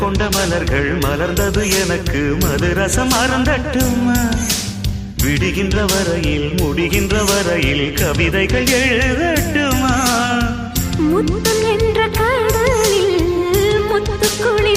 கொண்ட மலர்கள் மலர்ந்தது எனக்கு மதுரசம் அருந்தட்டுமா விடுகின்ற வரையில் முடிகின்ற வரையில் கவிதைகள் எழுதட்டுமா முத்தம் என்ற கடலில் முத்து குளி